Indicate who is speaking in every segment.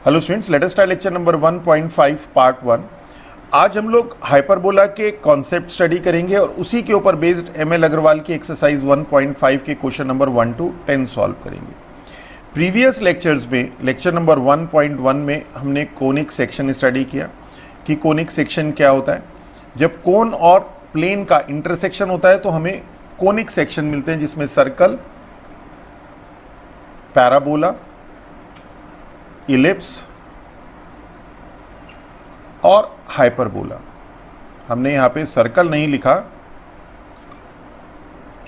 Speaker 1: Hello students, let us start lecture number 1.5 part 1। आज हम लोग हाइपरबोला के कॉन्सेप्ट स्टडी करेंगे और उसी के ऊपर बेस्ड एमएल अग्रवाल की एक्सरसाइज 1.5 के क्वेश्चन नंबर 1 to 10 सॉल्व करेंगे। प्रीवियस लेक्चर्स में लेक्चर नंबर 1.1 में हमने कोनिक सेक्शन स्टडी किया कि कोनिक सेक्शन क्या होता है। जब कोन और प्लेन का इंटरसेक्शन होता है तो हमें कोनिक सेक्शन मिलते हैं, जिसमें सर्कल, पैराबोला, इलिप्स और हाइपरबोला। हमने यहां पे सर्कल नहीं लिखा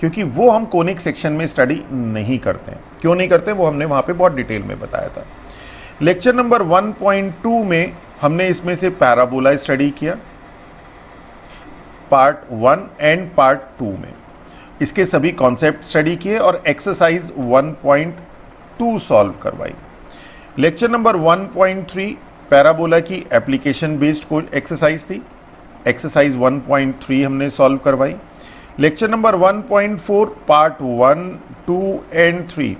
Speaker 1: क्योंकि वो हम कोनिक सेक्शन में स्टडी नहीं करते हैं। क्यों नहीं करते, वो हमने वहां पे बहुत डिटेल में बताया था। लेक्चर नंबर 1.2 में हमने इसमें से पैराबोला स्टडी किया, पार्ट 1 एंड पार्ट 2 में इसके सभी कॉन्सेप्ट स्टडी किए और एक्सरसाइज 1.2 सॉल्व करवाई। लेक्चर नंबर 1.3 पैराबोला की एप्लीकेशन बेस्ड कोई एक्सरसाइज थी, एक्सरसाइज 1.3 हमने सॉल्व करवाई। लेक्चर नंबर 1.4 पार्ट 1, 2 एंड 3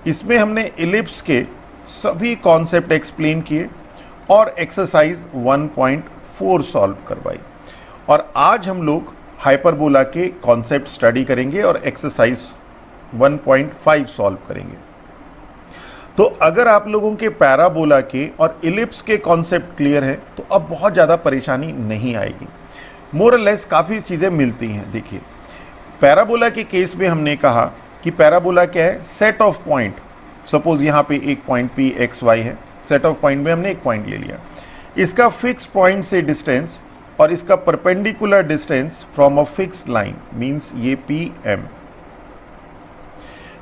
Speaker 1: इसमें हमने इलिप्स के सभी कॉन्सेप्ट एक्सप्लेन किए और एक्सरसाइज 1.4 सॉल्व करवाई। और आज हम लोग हाइपरबोला के कॉन्सेप्ट स्टडी करेंगे और एक्सरसाइज 1.5 सॉल्व करेंगे। तो अगर आप लोगों के पैराबोला के और इलिप्स के कॉन्सेप्ट क्लियर है तो अब बहुत ज़्यादा परेशानी नहीं आएगी। मोर और लेस काफ़ी चीज़ें मिलती हैं। देखिए, पैराबोला के केस में हमने कहा कि पैराबोला क्या है, सेट ऑफ पॉइंट। सपोज यहाँ पे एक पॉइंट पी एक्स वाई है, सेट ऑफ पॉइंट में हमने एक पॉइंट ले लिया, इसका फिक्स पॉइंट से डिस्टेंस और इसका perpendicular distance from a fixed line means ये पी एम,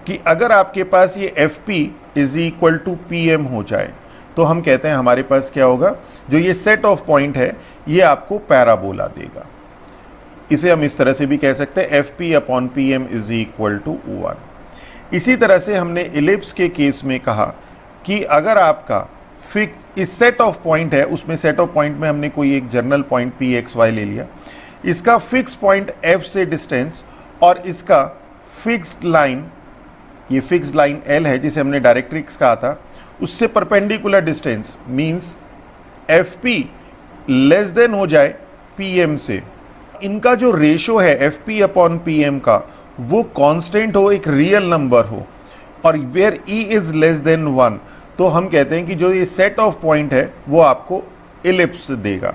Speaker 1: कि अगर आपके पास ये F P is equal to P M हो जाए तो हम कहते हैं हमारे पास क्या होगा, जो ये सेट ऑफ पॉइंट है ये आपको पैराबोला देगा। इसे हम इस तरह से भी कह सकते हैं, F P upon P M is equal to 1। इसी तरह से हमने इलिप्स के केस में कहा कि अगर आपका फिक्स इस सेट ऑफ पॉइंट है, उसमें सेट ऑफ पॉइंट में हमने कोई एक general point P X Y ले लिया, इसका फिक्स पॉइंट एफ से डिस्टेंस और इसका फिक्स्ड लाइन, ये फिक्स्ड लाइन एल है जिसे हमने डायरेक्ट्रिक्स कहा था, उससे perpendicular distance means F P less than हो जाए पी एम से। इनका जो रेशो है F P upon P M का वो कांस्टेंट हो, एक रियल नंबर हो, और where E is less than 1 तो हम कहते हैं कि जो ये सेट ऑफ पॉइंट है वो आपको इलिप्स देगा।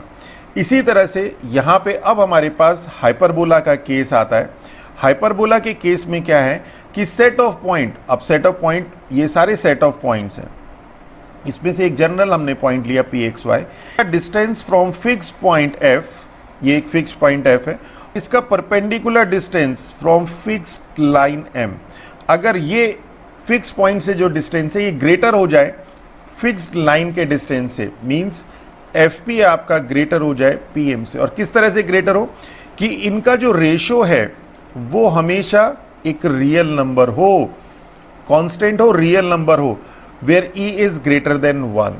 Speaker 1: इसी तरह से यहाँ पे अब हमारे पास हाइपरबोला का केस आता है। हाइपरबोला के केस में क्या है कि सेट ऑफ पॉइंट, अब सेट ऑफ पॉइंट ये सारे सेट ऑफ पॉइंट्स हैं, इसमें से एक जनरल हमने पॉइंट लिया P X Y, distance from fixed point F, ये एक फिक्स्ड पॉइंट एफ है, इसका perpendicular distance from fixed line M, अगर ये फिक्स पॉइंट से जो डिस्टेंस है ये ग्रेटर हो जाए फिक्स्ड लाइन के डिस्टेंस से, मींस एफ पी आपका ग्रेटर हो जाए पी एम से। और किस तरह से ग्रेटर हो कि इनका जो रेशो है वो हमेशा एक रियल नंबर हो, कांस्टेंट हो, रियल नंबर हो, where E is greater than 1।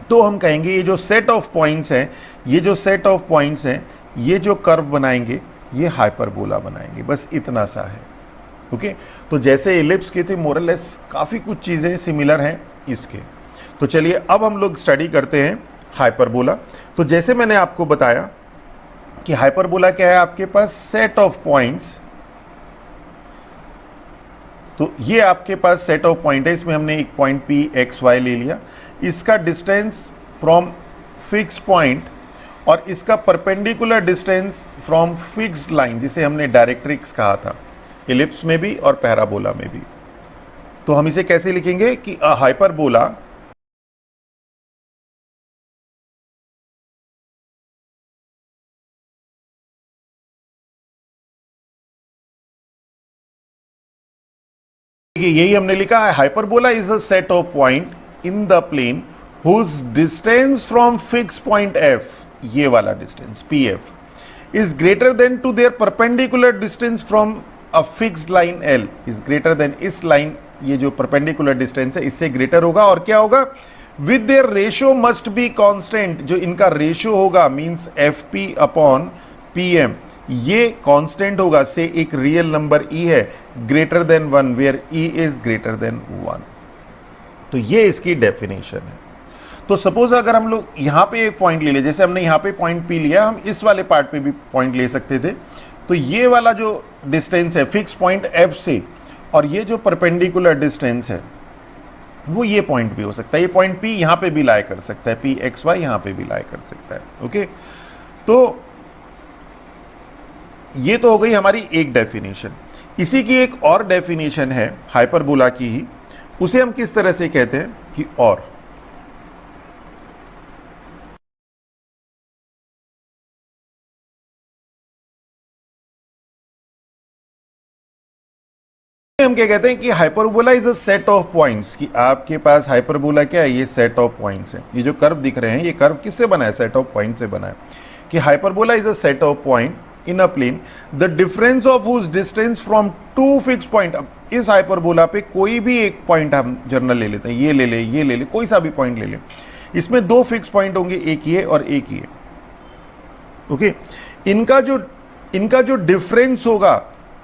Speaker 1: तो हम कहेंगे ये जो सेट ऑफ पॉइंट्स हैं, ये जो सेट ऑफ पॉइंट्स हैं, ये जो कर्व बनाएंगे ये हाइपरबोला बनाएंगे। बस इतना सा है। ओके, तो जैसे इलिप्स के थे मोर और लेस काफ़ी कुछ चीज़ें सिमिलर हैं इसके। तो चलिए अब हम लोग स्टडी करते हैं हाइपरबोला। तो जैसे मैंने आपको बताया कि हाइपरबोला क्या है, आपके पास सेट ऑफ पॉइंट्स, तो ये आपके पास सेट ऑफ पॉइंट है, इसमें हमने एक पॉइंट पी एक्स वाई ले लिया, इसका डिस्टेंस फ्रॉम फिक्स पॉइंट और इसका perpendicular distance from fixed line जिसे हमने डायरेक्ट्रिक्स कहा था, इलिप्स में भी और पैराबोला में भी। तो हम इसे कैसे लिखेंगे कि हाइपरबोला यही हमने लिखा है, hyperbola is a set of point in the plane whose distance from fix point F, ये वाला distance P F, is greater than to their perpendicular distance from a fixed line L, is greater than इस line, ये जो perpendicular distance है इससे greater होगा। और क्या होगा, with their ratio must be constant, जो इनका रेशियो होगा means F P upon P M, ये कांस्टेंट होगा, से एक रियल नंबर ई है greater than 1 where E is greater than 1। तो ये इसकी डेफिनेशन है। तो सपोज अगर हम लोग यहाँ पे एक पॉइंट ले ले, जैसे हमने यहाँ पे पॉइंट पी लिया, हम इस वाले पार्ट पे भी पॉइंट ले सकते थे। तो ये वाला जो डिस्टेंस है फिक्स पॉइंट एफ से, और ये जो परपेंडिकुलर डिस्टेंस है वो ये पॉइंट भी हो सकता है। ये पॉइंट पी यहाँ पे भी लाई कर सकता है, पी एक्स वाई यहाँ पे भी लाई कर सकता है। ओके, तो ये तो हो गई हमारी एक डेफिनेशन। इसी की एक और डेफिनेशन है हाइपरबोला की ही, उसे हम किस तरह से कहते हैं कि और हम क्या कहते हैं कि hyperbola is a set of points, कि आपके पास हाइपरबोला क्या है, ये सेट ऑफ पॉइंट्स है। ये जो कर्व दिख रहे हैं ये कर्व किससे बना है, सेट ऑफ पॉइंट से बना है। कि hyperbola is a set of point in a plane the difference of whose distance from two fix point. अब इस हाइपरबोला पे कोई भी एक पॉइंट हम जनरल ले लेते हैं, ये ले ले, ये ले ले, कोई सा भी पॉइंट ले ले, इसमें दो फिक्स पॉइंट होंगे, एक ये और एक ये। ओके, इनका जो डिफरेंस होगा,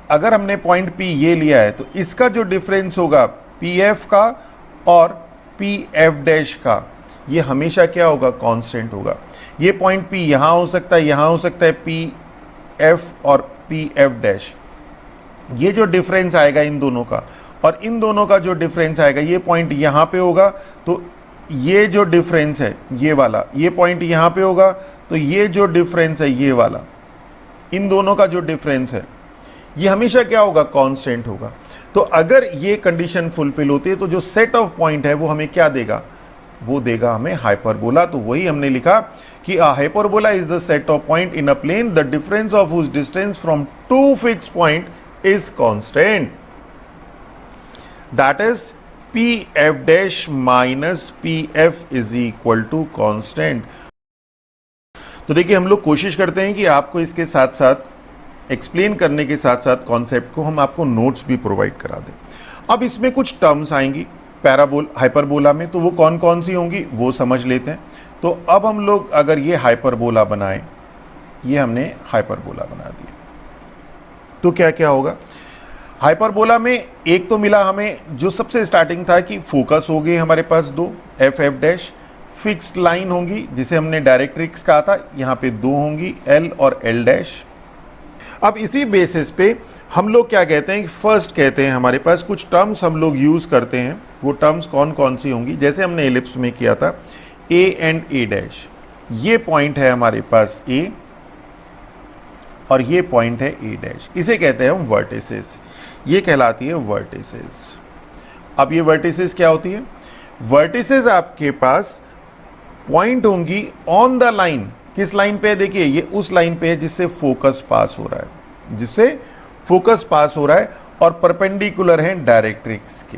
Speaker 1: अगर हमने पॉइंट पी ये लिया है तो इसका जो डिफरेंस होगा पी एफ का और पी एफ डैश का, ये हमेशा क्या होगा, कांस्टेंट होगा। ये पॉइंट पी यहां हो सकता है, यहां हो सकता है, पी एफ और पी एफ डैश, ये जो डिफरेंस आएगा इन दोनों का और इन दोनों का जो डिफरेंस आएगा, ये पॉइंट यहां पे होगा, तो ये जो डिफरेंस है ये वाला, ये पॉइंट यहां पे होगा, तो ये जो डिफरेंस है ये वाला, इन दोनों का जो डिफरेंस है ये हमेशा क्या होगा, कांस्टेंट होगा। तो अगर ये कंडीशन फुलफिल होती है तो जो सेट ऑफ पॉइंट है वो हमें क्या देगा, वो देगा हमें हाइपरबोला। तो वही हमने लिखा कि a hyperbola is the set of point in a plane the difference of whose distance from two fix point is constant, that is P F dash minus P F is equal to constant. तो देखिए हम लोग कोशिश करते हैं कि आपको इसके साथ साथ एक्सप्लेन करने के साथ साथ कॉन्सेप्ट को हम आपको नोट्स भी प्रोवाइड करा दें। अब इसमें कुछ टर्म्स आएंगी हाइपरबोला में, तो वो कौन कौन सी होंगी वो समझ लेते हैं। तो अब हम लोग अगर ये हाइपरबोला बनाएं, ये हमने हाइपरबोला बना दिया, तो क्या क्या होगा हाइपरबोला में। एक तो मिला हमें जो सबसे स्टार्टिंग था कि फोकस हो गए हमारे पास दो, F F dash, fixed line होंगी जिसे हमने डायरेक्ट्रिक्स कहा था, यहाँ पे दो होंगी, एल और एल डैश। अब इसी बेसिस पे हम लोग क्या कहते हैं, फर्स्ट कहते हैं हमारे पास कुछ टर्म्स हम लोग यूज करते हैं, वो टर्म्स कौन कौन सी होंगी, जैसे हमने एलिप्स में किया था, ए एंड ए डैश, ये पॉइंट है हमारे पास ए और ये पॉइंट है ए डैश, इसे कहते हैं हम वर्टिसेस, ये कहलाती है वर्टिसेस। अब ये वर्टिसेस क्या होती है, वर्टिसेस आपके पास पॉइंट होंगी ऑन द लाइन, किस लाइन पे है, देखिए ये उस लाइन पे है जिससे फोकस पास हो रहा है, जिससे फोकस पास हो रहा है और परपेंडिकुलर है डायरेक्ट्रिक्स के।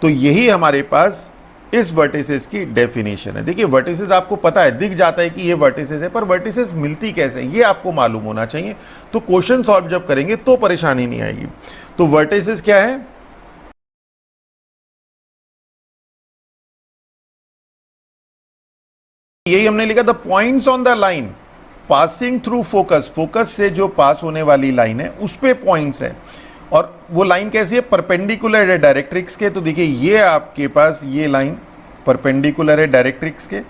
Speaker 1: तो यही हमारे पास इस वर्टिसेस की डेफिनेशन है। देखिए वर्टिसेस आपको पता है, दिख जाता है कि ये वर्टिसेस है, पर वर्टिसेस मिलती कैसे ये आपको मालूम होना चाहिए। तो क्वेश्चन सॉल्व जब करेंगे तो परेशानी नहीं आएगी। तो वर्टिसेस क्या है, यही हमने लिखा, the points on the line passing through focus, focus से जो पास होने वाली लाइन है उस पे पॉइंट्स है, और वो लाइन कैसी है, परपेंडिकुलर है डायरेक्ट्रिक्स के। तो देखिए ये आपके पास ये लाइन परपेंडिकुलर है डायरेक्ट्रिक्स के,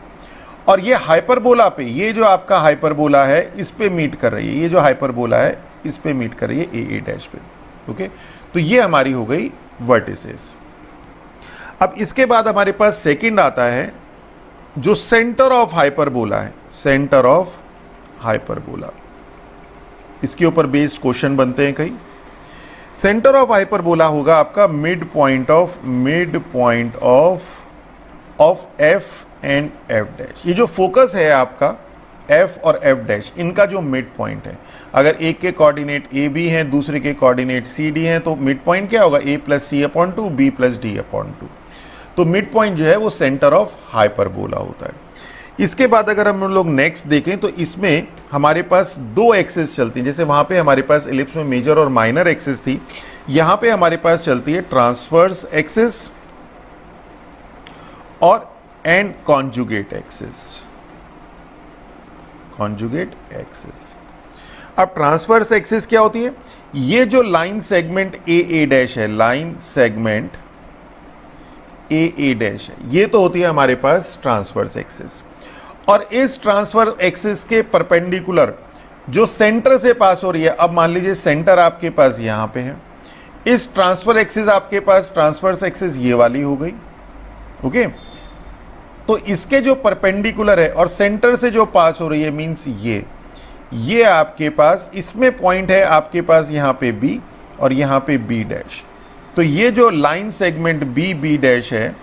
Speaker 1: और ये हाइपरबोला पे, ये जो आपका हाइपरबोला है इस पे मीट कर रही है, ये जो हाइपरबोला है इस पे मीट कर रही है ए ए डैश पे। ओके, तो ये हमारी हो गई वर्टिसेस। अब इसके बाद हमारे पास सेकंड आता है जो सेंटर ऑफ हाइपरबोला है, सेंटर ऑफ हाइपरबोला, इसके ऊपर बेस्ड क्वेश्चन बनते हैं कई। सेंटर ऑफ हाइपरबोला होगा आपका mid point of F and F dash. ये जो फोकस है आपका एफ और एफ डैश, इनका जो मिड पॉइंट है, अगर एक के कोऑर्डिनेट ए बी हैं, दूसरे के कोऑर्डिनेट सी डी हैं, तो मिड पॉइंट क्या होगा, A plus C upon two, B plus D upon two. तो मिड पॉइंट जो है वो सेंटर ऑफ हाइपरबोला होता है। इसके बाद अगर हम लोग नेक्स्ट देखें तो इसमें हमारे पास दो एक्सिस चलती हैं, जैसे वहां पे हमारे पास एलिप्स में मेजर और माइनर एक्सिस थी, यहां पे हमारे पास चलती है ट्रांसवर्स एक्सिस और and conjugate axis, conjugate axis. अब ट्रांसवर्स एक्सिस क्या होती है, ये जो line segment A A dash है, लाइन सेगमेंट ए डैश है, ये तो होती है हमारे पास ट्रांसवर्स एक्सिस। और इस ट्रांसवर्स एक्सिस के परपेंडिकुलर जो सेंटर से पास हो रही है, अब मान लीजिए सेंटर आपके पास यहां पे है, इस ट्रांसफर एक्सिस आपके पास ट्रांसवर्स एक्सिस ये वाली हो गई, ओके। तो इसके जो परपेंडिकुलर है और सेंटर से जो पास हो रही है मींस ये आपके पास, इसमें पॉइंट है आपके पास यहां पे बी और यहां पे बी डैश। तो ये जो line segment B B dash है,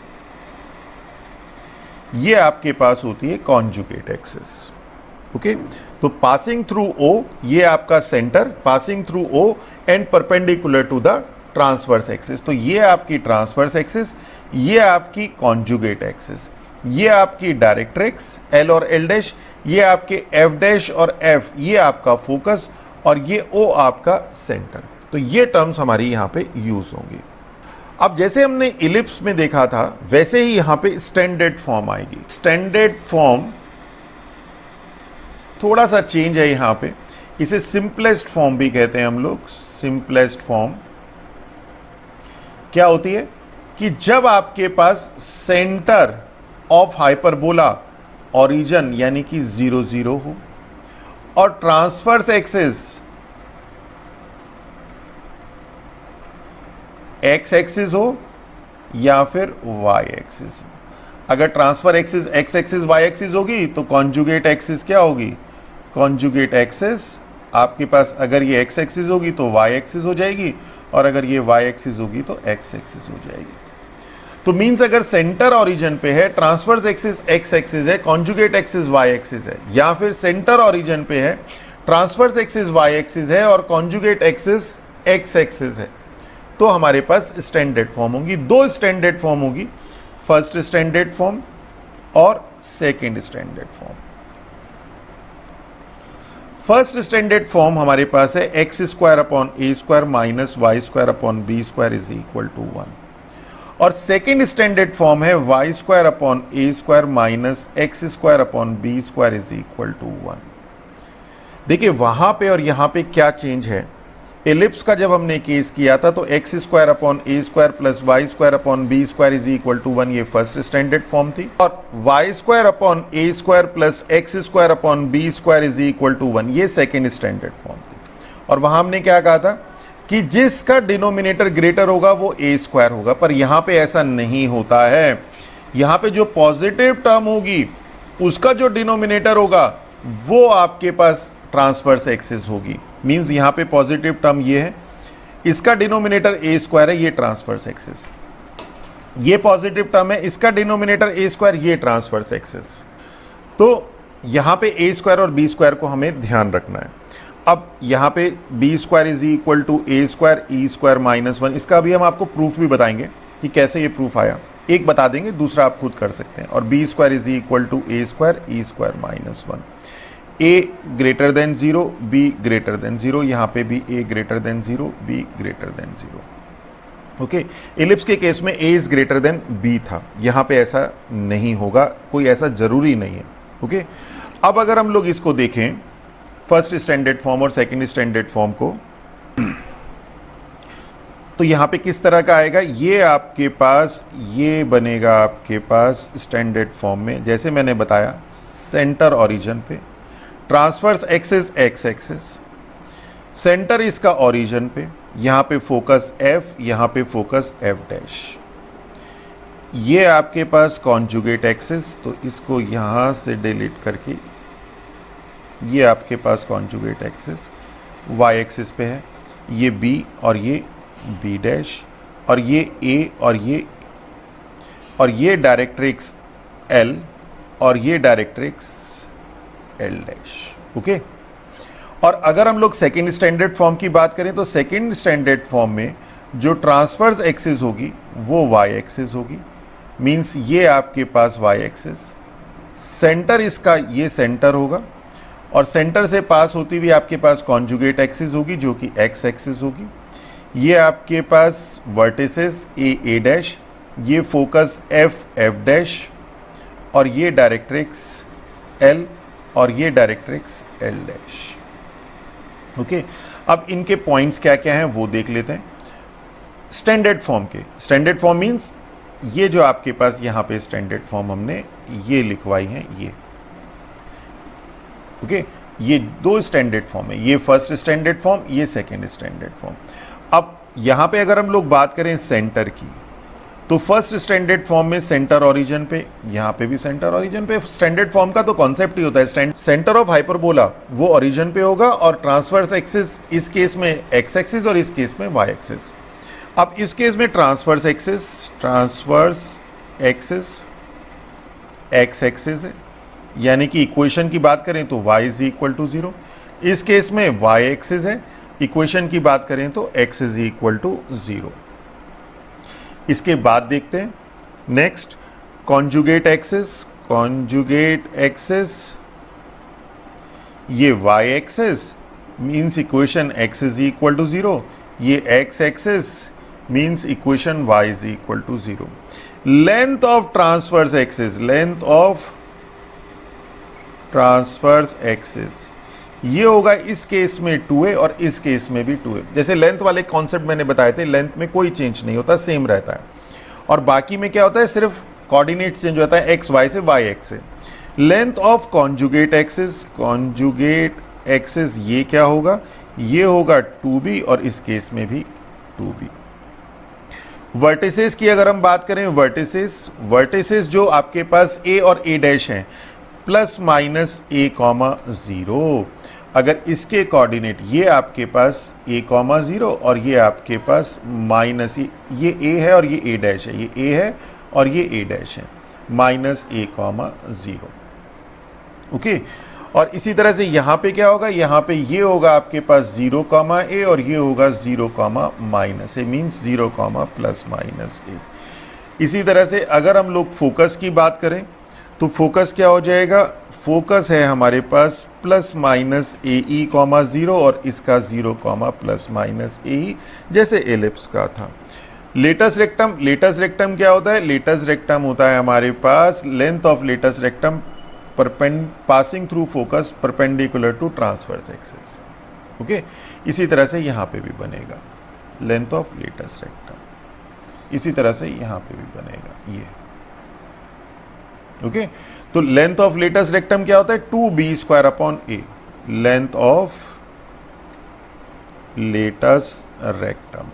Speaker 1: ये आपके पास होती है कॉन्जुगेट एक्सिस, ओके। तो पासिंग थ्रू ओ, ये आपका centre, passing through O and perpendicular to the transverse axis. तो ये आपकी ट्रांसवर्स एक्सिस, ये आपकी कॉन्जुगेट एक्सिस, ये आपकी डायरेक्ट्रिक्स एल और एल डैश, ये आपके एफ डैश और एफ, ये आपका फोकस, और ये ओ आपका सेंटर। तो ये टर्म्स हमारी यहां पे यूज होंगी। अब जैसे हमने इलिप्स में देखा था वैसे ही यहां पे स्टैंडर्ड फॉर्म आएगी। स्टैंडर्ड फॉर्म थोड़ा सा चेंज है यहां पे, इसे सिंपलेस्ट फॉर्म भी कहते हैं हम लोग। सिंपलेस्ट फॉर्म क्या होती है कि जब आपके पास सेंटर ऑफ हाइपरबोला ओरिजिन यानी कि 0 0 हो और ट्रांसवर्स एक्सिस एक्स एक्सिस हो या फिर वाई एक्सिस हो। अगर transfer axis X axis Y axis होगी तो कॉन्जुगेट एक्सिस क्या होगी? कॉन्जुगेट एक्सिस आपके पास अगर ये एक्स एक्सिस होगी तो वाई एक्सिस हो जाएगी, और अगर ये वाई एक्सिस होगी तो एक्स एक्सिस हो जाएगी। तो मींस अगर सेंटर ओरिजिन पे है, ट्रांसवर्स एक्सिस एक्स एक्सिस है, कॉन्जुगेट एक्सिस वाई एक्सिस है, या फिर सेंटर ओरिजिन पे है, ट्रांसवर्स एक्सिस वाई एक्सिस है और कॉन्जुगेट एक्सिस एक्स एक्सिस है, तो हमारे पास स्टैंडर्ड फॉर्म होंगी। दो स्टैंडर्ड फॉर्म होगी, फर्स्ट स्टैंडर्ड फॉर्म और second standard form. First standard form हमारे पास है X square upon A square minus Y square upon B square is equal to 1, और सेकेंड स्टैंडर्ड फॉर्म है Y square upon A square minus X square upon B square is equal to 1। देखिए वहां पे और यहां पे क्या change है। एलिप्स का जब हमने केस किया था तो X square upon A square plus Y square upon B square is equal to 1 ये फर्स्ट स्टैंडर्ड फॉर्म थी, और Y square upon A square plus X square upon B square is equal to 1 ये second standard form थी। और वहां हमने क्या कहा था कि जिसका डिनोमिनेटर ग्रेटर होगा वो ए स्क्वायर होगा, पर यहां पे ऐसा नहीं होता है। यहां पे जो पॉजिटिव टर्म होगी उसका जो डिनोमिनेटर होगा वो आपके पास ट्रांसवर्स एक्सिस होगी। मींस यहां पे पॉजिटिव टर्म ये है, इसका डिनोमिनेटर ए स्क्वायर है, ये ट्रांसवर्स एक्सिस। ये पॉजिटिव टर्म है, इसका डिनोमिनेटर ए स्क्वायर, ये ट्रांसवर्स एक्सिस। तो यहां पे ए स्क्वायर और बी स्क्वायर को हमें ध्यान रखना है। अब यहाँ पे B square is equal to A square E square minus 1, इसका भी हम आपको प्रूफ भी बताएंगे कि कैसे ये प्रूफ आया। एक बता देंगे, दूसरा आप खुद कर सकते हैं। और B square is equal to A square E square minus 1, A greater than 0 B greater than 0, यहाँ पे भी A greater than 0 B greater than 0। Okay, ellipse के केस में A is greater than B था, यहाँ पे ऐसा नहीं होगा, कोई ऐसा जरूरी नहीं है। ओके, अब अगर हम लोग इसको देखें फर्स्ट स्टैंडर्ड फॉर्म और सेकंड स्टैंडर्ड फॉर्म को, तो यहां पे किस तरह का आएगा, ये आपके पास ये बनेगा आपके पास स्टैंडर्ड फॉर्म में जैसे मैंने बताया, सेंटर ओरिजिन पे, transverse axis X axis, centre इसका ओरिजिन पे, यहां पे फोकस एफ, यहां पे फोकस एफ डैश, ये आपके पास कॉन्जुगेट एक्सिस, तो इसको यहां से डिलीट करके ये आपके पास कॉन्जुगेट एक्सिस वाई एक्सिस पे है, ये बी और ये बी डैश, और ये ए और ये डायरेक्ट्रिक्स एल और ये डायरेक्ट्रिक्स एल डैश। ओके, और अगर हम लोग सेकेंड स्टैंडर्ड फॉर्म की बात करें तो सेकेंड स्टैंडर्ड फॉर्म में जो ट्रांसवर्स एक्सिस होगी वो वाई एक्सिस होगी। मीन्स ये आपके पास वाई एक्सिस, सेंटर इसका ये सेंटर होगा, और सेंटर से पास होती हुई आपके पास कॉन्जुगेट एक्सिस होगी जो कि एक्स एक्सिस होगी। ये आपके पास वर्टिसेस ए डैश, ये फोकस एफ एफ डैश, और ये डायरेक्ट्रिक्स एल और ये डायरेक्ट्रिक्स एल डैश। ओके, अब इनके पॉइंट्स क्या क्या हैं वो देख लेते हैं। स्टैंडर्ड फॉर्म के, स्टैंडर्ड फॉर्म मीन्स ये जो आपके पास यहाँ पे स्टैंडर्ड फॉर्म हमने ये लिखवाई है, ये ओके ये दो स्टैंडर्ड फॉर्म है, ये फर्स्ट स्टैंडर्ड फॉर्म, ये सेकंड स्टैंडर्ड फॉर्म। अब यहाँ पे अगर हम लोग बात करें सेंटर की, तो फर्स्ट स्टैंडर्ड फॉर्म में सेंटर ओरिजिन पे, यहाँ पे भी सेंटर ओरिजिन पे। स्टैंडर्ड फॉर्म का तो कॉन्सेप्ट ही होता है सेंटर ऑफ हाइपरबोला वो ओरिजिन पे होगा और ट्रांसवर्स एक्सिस इस केस में एक्स एक्सिस और इस केस में वाई एक्सिस। अब इस केस में ट्रांसवर्स एक्सिस एक्स एक्सिस है, यानी कि इक्वेशन की बात करें तो y इज इक्वल टू 0। इस केस में y एक्सिस है, इक्वेशन की बात करें तो x इज इक्वल टू 0। इसके बाद देखते हैं नेक्स्ट कॉन्जुगेट एक्सिस, ये y axis means equation x is equal to 0, ये x axis means equation y is equal to 0। Length of transverse axis ये होगा इस केस में 2a और इस केस में भी 2a। जैसे लेंथ वाले कॉन्सेप्ट मैंने बताए थे, लेंथ में कोई चेंज नहीं होता, सेम रहता है, और बाकी में क्या होता है, सिर्फ कोऑर्डिनेट चेंज होता है x y से y x से। लेंथ ऑफ कॉन्जुगेट एक्सिस ये क्या होगा, ये होगा 2b और इस केस में भी 2b। वर्टिसेस की अगर हम बात करें, वर्टिसेस जो आपके पास a और a डैश हैं, प्लस माइनस a कॉमा 0। अगर इसके कोऑर्डिनेट ये आपके पास a कॉमा 0 और ये आपके पास माइनस ये a है और ये a डैश है, ये a है और ये a डैश है, माइनस a कॉमा 0 ओके। और इसी तरह से यहाँ पे क्या होगा, यहाँ पे ये होगा आपके पास 0 कॉमा a और ये होगा 0 comma minus a, means 0 comma plus minus a। इसी तरह से अगर हम लोग फोकस की बात करें तो फोकस क्या हो जाएगा, फोकस है हमारे पास plus minus A E comma 0 और इसका 0 कॉमा प्लस माइनस ए ई, जैसे एलिप्स का था। लेटस रेक्टम क्या होता है, लेटस रेक्टम होता है हमारे पास length of latus rectum passing through focus perpendicular to transverse axis okay. इसी तरह से यहाँ पे भी बनेगा लेंथ ऑफ लेटस रेक्टम, इसी तरह से यहाँ पे भी बनेगा ये ओके। तो लेंथ ऑफ लेटस रेक्टम क्या होता है, 2b square upon a, length of latus rectum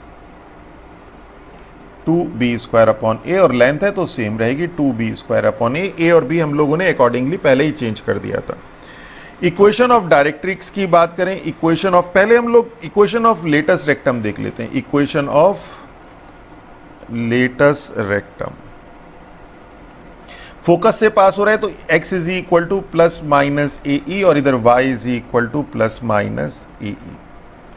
Speaker 1: 2b square upon a, और लेंथ है तो सेम रहेगी 2b स्क्वायर अपॉन a और b हम लोगों ने अकॉर्डिंगली पहले ही चेंज कर दिया था। इक्वेशन ऑफ डायरेक्ट्रिक्स की बात करें, पहले हम लोग इक्वेशन ऑफ लेटस रेक्टम देख लेते हैं। Equation of latus rectum focus से पास हो रहा है तो x is equal to plus minus A E और इधर y is equal to plus minus A E.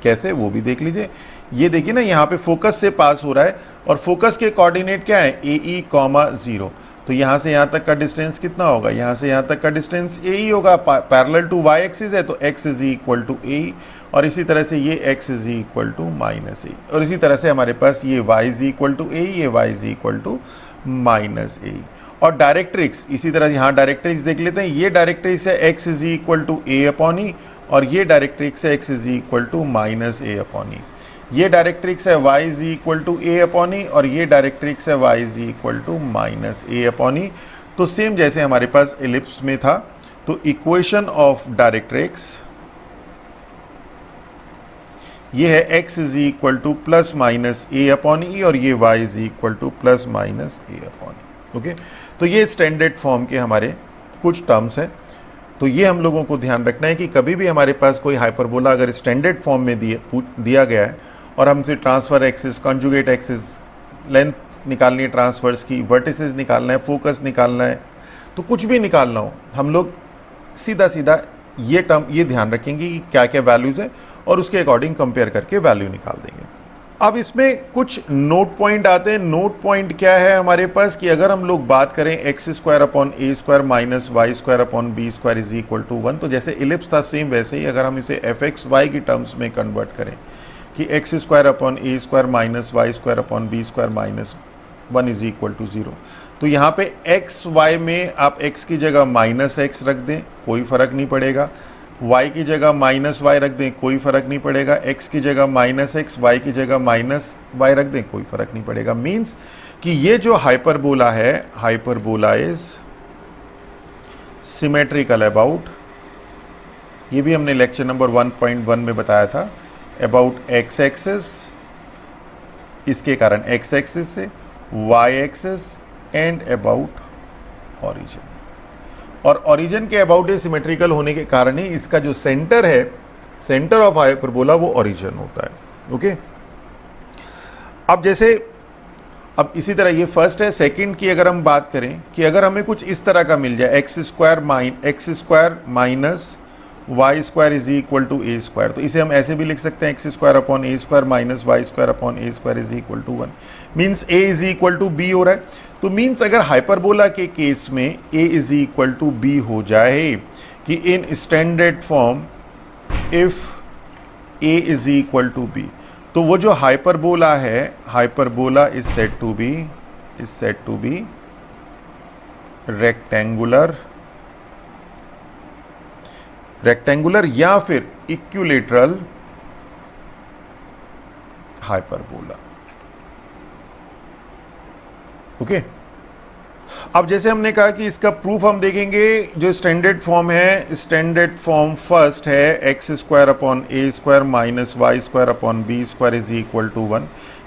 Speaker 1: कैसे वो भी देख लीजिए। ये देखिए ना, यहाँ पे फोकस से पास हो रहा है और फोकस के कोऑर्डिनेट क्या है, ए ई कॉमा 0। तो यहाँ से यहाँ तक का डिस्टेंस कितना होगा, यहाँ से यहाँ तक का डिस्टेंस ए ई होगा, पैरेलल टू y एक्सिस है तो x is equal to A E, और इसी तरह से ये x is equal to minus A, और इसी तरह से हमारे पास ये y is equal to A, ये y is equal to minus A. और डायरेक्ट्रिक्स इसी तरह यहाँ डायरेक्ट्रिक्स देख लेते हैं। ये डायरेक्ट्रिक्स है x is equal to A upon E, और ये डायरेक्ट्रिक्स है x is equal to minus A upon E. ये डायरेक्ट्रिक्स है y is equal to A upon E, और ये डायरेक्ट्रिक्स है y is equal to minus A upon E. तो same जैसे हमारे पास एलिप्स में था, तो इक्वेशन ऑफ डायरेक्ट्रिक्स ये है x is equal to plus minus A upon E, और ये y is equal to plus minus A upon E okay. तो ये स्टैंडर्ड फॉर्म के हमारे कुछ टर्म्स हैं। तो ये हम लोगों को ध्यान रखना है कि कभी भी हमारे पास कोई हाइपरबोला अगर स्टैंडर्ड फॉर्म में दिया गया है और हमसे transfer axis, conjugate axis, length निकालनी है ट्रांसफर्स की, वर्टिसेस निकालना है, फोकस निकालना है, तो कुछ भी निकालना हो, हम लोग सीधा सीधा ये टर्म ये ध्यान रखेंगे कि क्या क्या वैल्यूज़ है और उसके अकॉर्डिंग कंपेयर करके वैल्यू निकाल देंगे। अब इसमें कुछ नोट पॉइंट आते हैं। नोट पॉइंट क्या है हमारे पास कि अगर हम लोग बात करें X square upon A square minus Y square upon B square is equal to 1, तो जैसे इलिप्स था सेम वैसे ही अगर हम इसे एफ एक्स वाई की टर्म्स में कन्वर्ट करें कि X square upon A square minus Y square upon B square minus 1 is equal to 0, तो यहाँ पे एक्स वाई में आप एक्स की जगह माइनस एक्स रख दें, कोई फ़र्क नहीं पड़ेगा। y की जगह माइनस वाई रख दें, कोई फ़र्क नहीं पड़ेगा। x की जगह माइनस एक्स, वाई की जगह माइनस वाई रख दें, कोई फ़र्क नहीं पड़ेगा। मीन्स कि ये जो हाइपरबोला है, हाइपरबोला इज सिमेट्रिकल अबाउट, ये भी हमने लेक्चर नंबर 1.1 में बताया था, अबाउट एक्स एक्सिस, इसके कारण एक्स एक्सिस से, Y axis and about origin. और ओरिजिन के अबाउट ये सिमेट्रिकल होने के कारण ही इसका जो सेंटर है, सेंटर ऑफ हाइपरबोला, वो ओरिजिन होता है। ओके, अब जैसे अब इसी तरह ये फर्स्ट है, सेकंड की अगर हम बात करें कि अगर हमें कुछ इस तरह का मिल जाए, X square minus Y square is equal to A square, तो इसे हम ऐसे भी लिख सकते हैं, X square upon A square minus Y square upon A square is equal to 1, means A is equal to B हो रहा है। तो मीन्स अगर हाइपरबोला के केस में A is equal to B हो जाए कि in standard form if A is equal to B, तो वो जो हाइपरबोला है, hyperbola is said to be rectangular या फिर इक्विलेटरल हाइपरबोला। ओके, अब जैसे हमने कहा कि इसका प्रूफ हम देखेंगे, जो स्टैंडर्ड फॉर्म है, स्टैंडर्ड फॉर्म फर्स्ट है X square upon A square minus Y square upon B square is equal to 1।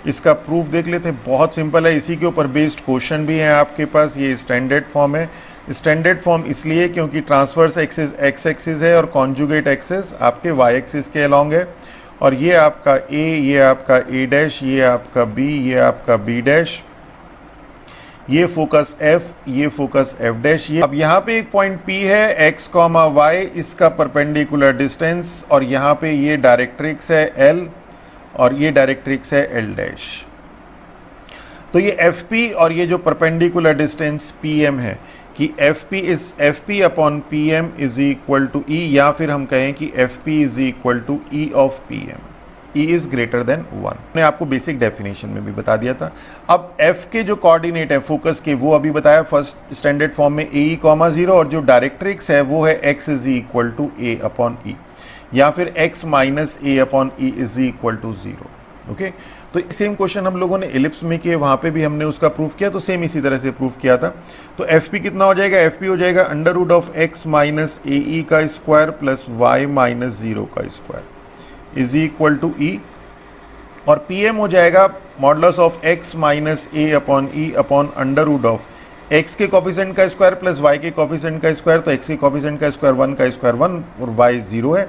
Speaker 1: इसका प्रूफ देख लेते हैं, बहुत सिंपल है, इसी के ऊपर बेस्ड क्वेश्चन भी है आपके पास। ये स्टैंडर्ड फॉर्म है, स्टैंडर्ड फॉर्म इसलिए क्योंकि ट्रांसवर्स एक्सिस एक्स एक्सिस है और कॉन्जुगेट एक्सिस आपके वाई एक्सिस के अलॉन्ग है, और ये आपका ए, ये आपका ए डैश, ये आपका बी, ये आपका बी डैश, ये फोकस एफ, ये फोकस एफ डैश। ये अब यहाँ पे एक पॉइंट पी है, एक्स कॉमा वाई, इसका परपेंडिकुलर डिस्टेंस, और यहाँ पे ये डायरेक्ट्रिक्स है एल और ये डायरेक्ट्रिक्स है एल डैश। तो ये एफ पी और ये जो परपेंडिकुलर डिस्टेंस पी एम है कि F P upon P M is equal to E, या फिर हम कहें कि F P is equal to E of P M, E is greater than 1। मैंने आपको बेसिक डेफिनेशन में भी बता दिया था। अब F के जो कोऑर्डिनेट है फोकस के, वो अभी बताया फर्स्ट स्टैंडर्ड फॉर्म में ए कॉमा 0, और जो डायरेक्ट्रिक्स है वो है x is equal to A upon E, या फिर x minus A upon E is equal to 0। Okay, तो सेम क्वेश्चन हम लोगों ने एलिप्स में किए, वहाँ पे भी हमने उसका प्रूफ किया, तो सेम इसी तरह से प्रूफ किया था। तो एफ पी कितना हो जाएगा, एफ पी हो जाएगा under root of X minus A E का स्क्वायर प्लस वाई माइनस 0 का square is equal to E, और पी एम हो जाएगा modulus of X minus A upon E upon under root of X के coefficient का square plus Y के coefficient का square. तो एक्स के कॉफिशेंट का स्क्वायर 1 का स्क्वायर 1 और वाई 0 है,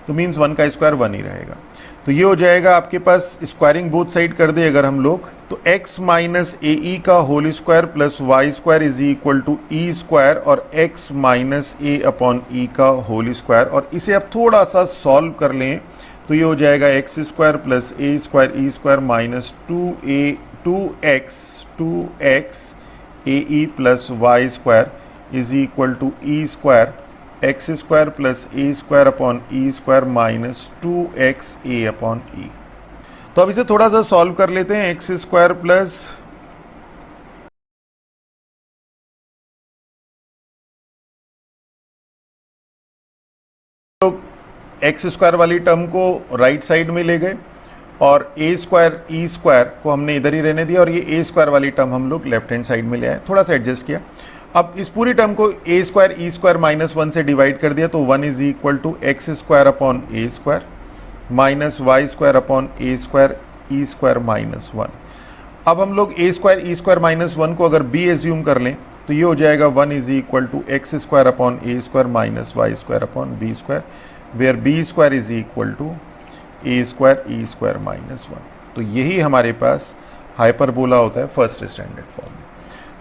Speaker 1: तो मीन्स 1 का स्क्वायर 1 ही रहेगा। तो ये हो जाएगा आपके पास, स्क्वायरिंग बोथ साइड कर दे अगर हम लोग, तो x माइनस ए ई का whole square plus Y square is equal to E square और x minus A upon E का होल स्क्वायर। और इसे अब थोड़ा सा सॉल्व कर लें तो ये हो जाएगा X square plus A square E square minus 2x A E plus Y square is equal to E square X square plus A square upon E square minus 2x A upon E. तो अब इसे थोड़ा सा solve कर लेते हैं, X square plus X square वाली term को राइट साइड में ले गए और ए स्क्वायर ई स्क्वायर को हमने इधर ही रहने दिया, और ये ए स्क्वायर वाली टर्म हम लोग लेफ्ट हैंड साइड में ले आए, थोड़ा सा एडजस्ट किया। अब इस पूरी टर्म को A square E square minus 1 से डिवाइड कर दिया, तो 1 is equal to X square upon A square minus Y square upon A square E square minus 1। अब हम लोग A square E square minus 1 को अगर बी एज्यूम कर लें तो ये हो जाएगा 1 is equal to X square upon A square minus Y square upon B square, where B square is equal to A square E square minus 1। तो यही हमारे पास हाइपरबोला होता है फर्स्ट स्टैंडर्ड फॉर्म में।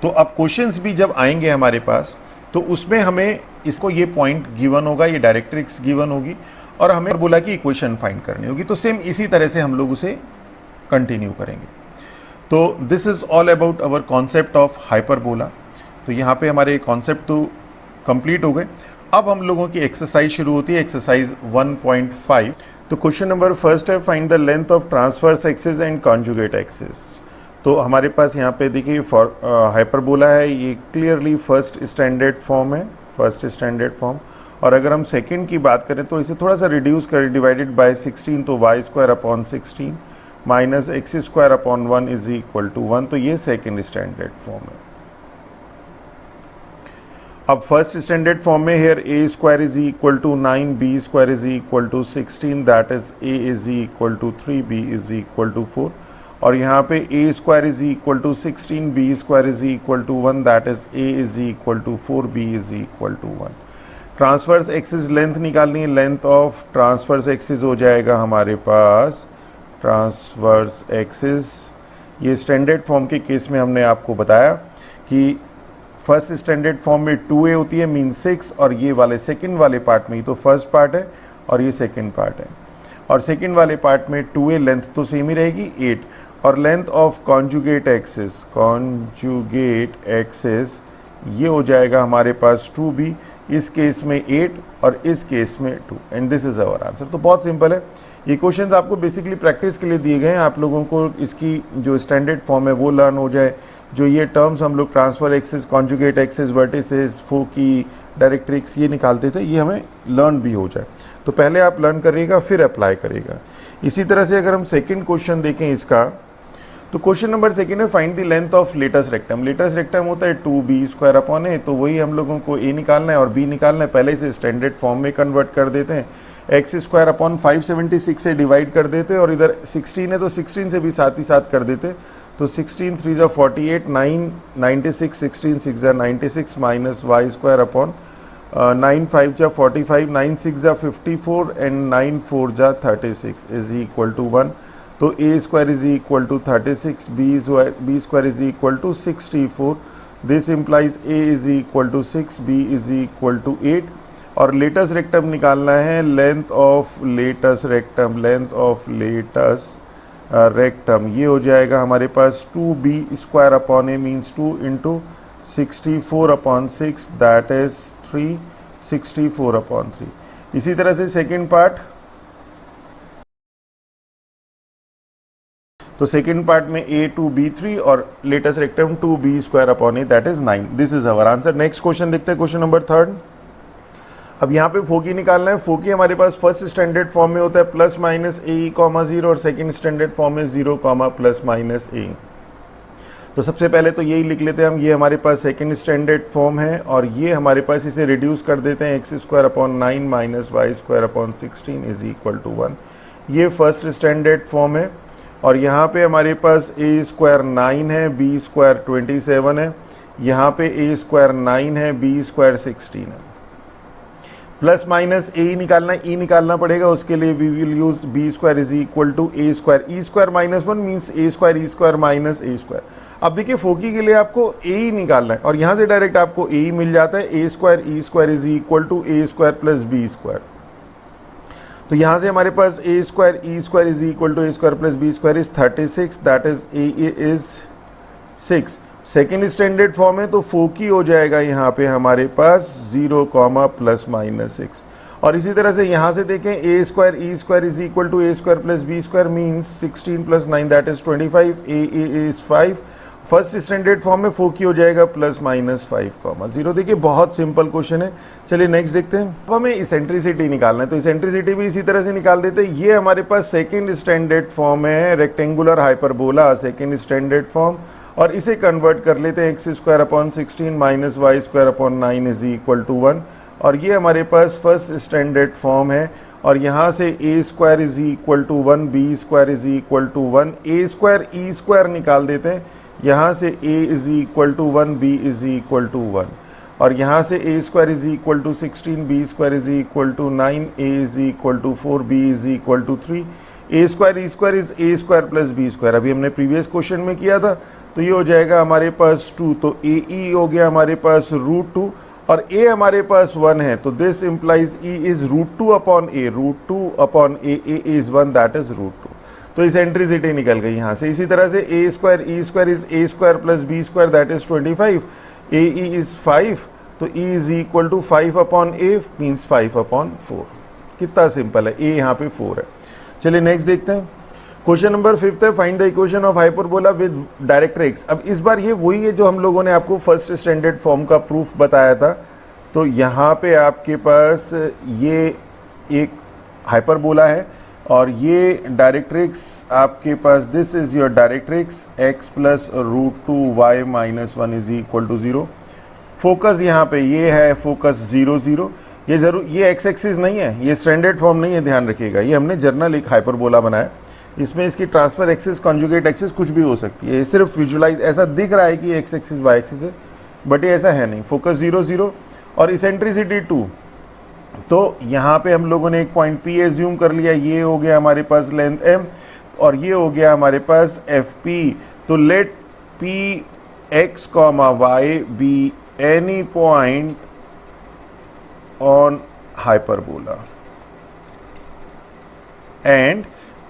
Speaker 1: तो अब क्वेश्चंस भी जब आएंगे हमारे पास तो उसमें हमें इसको ये पॉइंट गिवन होगा, ये डायरेक्ट्रिक्स गिवन होगी, और हमें बोला कि इक्वेशन फाइंड करनी होगी। तो सेम इसी तरह से हम लोग उसे कंटिन्यू करेंगे। तो this is all about our concept of hyperbola. तो यहाँ पे हमारे कॉन्सेप्ट तो कंप्लीट हो गए। अब हम लोगों की एक्सरसाइज शुरू होती है, एक्सरसाइज 1.5। तो क्वेश्चन नंबर फर्स्ट है, find the length of transverse axis and conjugate axis. तो हमारे पास यहाँ पे देखिए हाइपरबोला है, ये क्लियरली फर्स्ट स्टैंडर्ड फॉर्म है, फर्स्ट स्टैंडर्ड फॉर्म। और अगर हम सेकंड की बात करें तो इसे थोड़ा सा रिड्यूस करें, डिवाइडेड बाय 16, तो Y square upon 16 minus X square upon 1 is equal to 1। तो ये सेकेंड स्टैंडर्ड फॉर्म है। अब फर्स्ट स्टैंडर्ड फॉर्म में here A square is equal to 9, B square is equal to 16, that is A is equal to 3, B is equal to 4। और यहाँ पे A square is equal to 16, B square is equal to 1, that is A is equal to 4, B is equal to 1। Transverse axis length निकालनी है, length of transverse axis हो जाएगा हमारे पास, transverse axis, ये स्टैंडर्ड फॉर्म के case में हमने आपको बताया कि फर्स्ट स्टैंडर्ड फॉर्म में 2a होती है, मीन 6, और ये वाले सेकंड वाले पार्ट में, ये तो फर्स्ट पार्ट है और ये सेकंड पार्ट है, और सेकंड वाले पार्ट में 2a लेंथ तो सेम ही रहेगी 8, और length of conjugate axis, conjugate axis ये हो जाएगा हमारे पास 2b, इस केस में 8 और इस केस में 2, and this is our answer. तो बहुत सिंपल है, ये क्वेश्चंस आपको बेसिकली प्रैक्टिस के लिए दिए गए हैं, आप लोगों को इसकी जो स्टैंडर्ड फॉर्म है वो लर्न हो जाए, जो ये टर्म्स हम लोग transfer axis, conjugate axis, vertices, foci, directrix ये निकालते थे, ये हमें लर्न भी हो जाए। तो पहले आप लर्न करिएगा फिर अप्लाई करिएगा। इसी तरह से अगर हम सेकंड क्वेश्चन देखें इसका, तो क्वेश्चन नंबर सेकंड है find the length of latus rectum. Latus rectum होता है 2b स्क्वायर अपॉन ए, तो वही हम लोगों को a निकालना है और b निकालना है, पहले से स्टैंडर्ड फॉर्म में कन्वर्ट कर देते हैं, एक्स स्क्वायर अपॉन 576 से डिवाइड कर देते हैं, और इधर 16 है तो 16 से भी साथ ही साथ कर देते, तो 16 3 जा 48, 9 96, 16 6 जा 96 माइनस वाई स्क्वायर अपॉन 9 5 जा 45, 9 6 जा 54 एंड 9 4 जा 36 इज इक्वल टू 1। तो a square is equal to 36, b square is equal to 64, this implies a is equal to 6, b is equal to 8, और लेटस रेक्टम निकालना है, length of latus rectum, length of latus rectum ये हो जाएगा हमारे पास 2b square upon a, means 2 into 64 upon 6, that is 364 upon 3। इसी तरह से सेकेंड पार्ट, तो सेकेंड पार्ट में a 2b3 और latus rectum 2b square upon A, that is 9। This is our answer. Next question देखते हैं, क्वेश्चन नंबर थर्ड। अब यहाँ पे फोकी निकालना है। फोकी हमारे पास फर्स्ट स्टैंडर्ड फॉर्म में होता है प्लस माइनस ए कॉमा 0, और सेकेंड स्टैंडर्ड फॉर्म में 0 कॉमा प्लस माइनस ए। तो सबसे पहले तो यही लिख लेते हैं हम, ये हमारे पास सेकेंड स्टैंडर्ड फॉर्म है, और ये हमारे पास इसे रिड्यूस कर देते हैं, X square upon 9 minus Y square upon 16 is equal to 1। ये फर्स्ट स्टैंडर्ड फॉर्म है, और यहाँ पे हमारे पास ए स्क्वायर 9 है, बी स्क्वायर 27 है, यहाँ पे ए स्क्वायर 9 है, बी स्क्वायर 16 है। प्लस माइनस ए निकालना है, ई निकालना पड़ेगा, उसके लिए we will use B square is equal to A square, E square minus 1 means A square, E square minus A square. अब देखिए फोकी के लिए आपको ए ही निकालना है, और यहाँ से डायरेक्ट आपको ए ही मिल जाता है, a square E square is equal to A square plus B square. तो यहाँ से हमारे पास a square E square is equal to A square plus B square is 36, that is A is 6। Second standard form है, तो फोकी हो जाएगा यहाँ पे हमारे पास 0 कॉमा प्लस माइनस 6। और इसी तरह से यहाँ से देखें, a square E square is equal to A square plus B square means 16 plus 9 that is 25, a is 5। First standard form में फोकी हो जाएगा प्लस माइनस 5 कॉमा 0। देखिए बहुत सिंपल क्वेश्चन है। चलिए नेक्स्ट देखते हैं। अब हमें इसेंट्रिसिटी निकालना है, तो इसेंट्रिसिटी भी इसी तरह से निकाल देते हैं। ये हमारे पास सेकेंड स्टैंडर्ड फॉर्म है, rectangular hyperbola second standard form, और इसे कन्वर्ट कर लेते हैं, X square upon 16 minus Y square upon 9 is equal to 1। और ये हमारे पास फर्स्ट स्टैंडर्ड फॉर्म है, और यहाँ से a square is equal to 1, b square is equal to 1, a square E square निकाल देते हैं, यहाँ से a is equal to 1, b is equal to 1, और यहाँ से a square is equal to 16, b square is equal to 9, a is equal to 4, b is equal to 3, a square E square is a square plus b square. अभी हमने previous question में किया था, तो ये हो जाएगा हमारे पास 2, तो a e हो गया हमारे पास √2, और a हमारे पास 1 है, तो this implies e is √2 upon a, √2 upon a is 1 that is √2। तो इसेंट्रिसिटी निकल गई यहाँ से। इसी तरह से a square E square is a square plus B square that is 25, a e is 5, तो e is equal to 5 upon a means 5 upon 4। कितना सिंपल है, ए यहाँ पे 4 है। चलिए नेक्स्ट देखते हैं। क्वेश्चन नंबर 5 है, find the equation of hyperbola with directrix. अब इस बार ये वही है जो हम लोगों ने आपको फर्स्ट स्टैंडर्ड फॉर्म का प्रूफ बताया था। तो यहाँ पे आपके पास ये एक हाइपरबोला है, और ये डायरेक्ट्रिक्स आपके पास, this is your directrix x plus root two Y minus one is equal to 0। Focus यहाँ पे ये है, फोकस 0 0। ये जरूर, ये एक्स एक्सिस नहीं है, ये स्टैंडर्ड फॉर्म नहीं है, ध्यान रखिएगा। ये हमने जर्नल एक हाइपरबोला बनाया, इसमें इसकी ट्रांसफर एक्सिस, कॉन्जुगेट एक्सिस कुछ भी हो सकती है। ये सिर्फ विजुलाइज, ऐसा दिख रहा है कि एक्स एक्सिस वाई एक्सिस है, बट ये ऐसा है नहीं। फोकस 0 0 और इसेंट्रिसिटी 2। तो यहाँ पे हम लोगों ने एक पॉइंट P एज्यूम कर लिया, ये हो गया हमारे पास लेंथ m और ये हो गया हमारे पास FP। तो let P x, y be any point on hyperbola and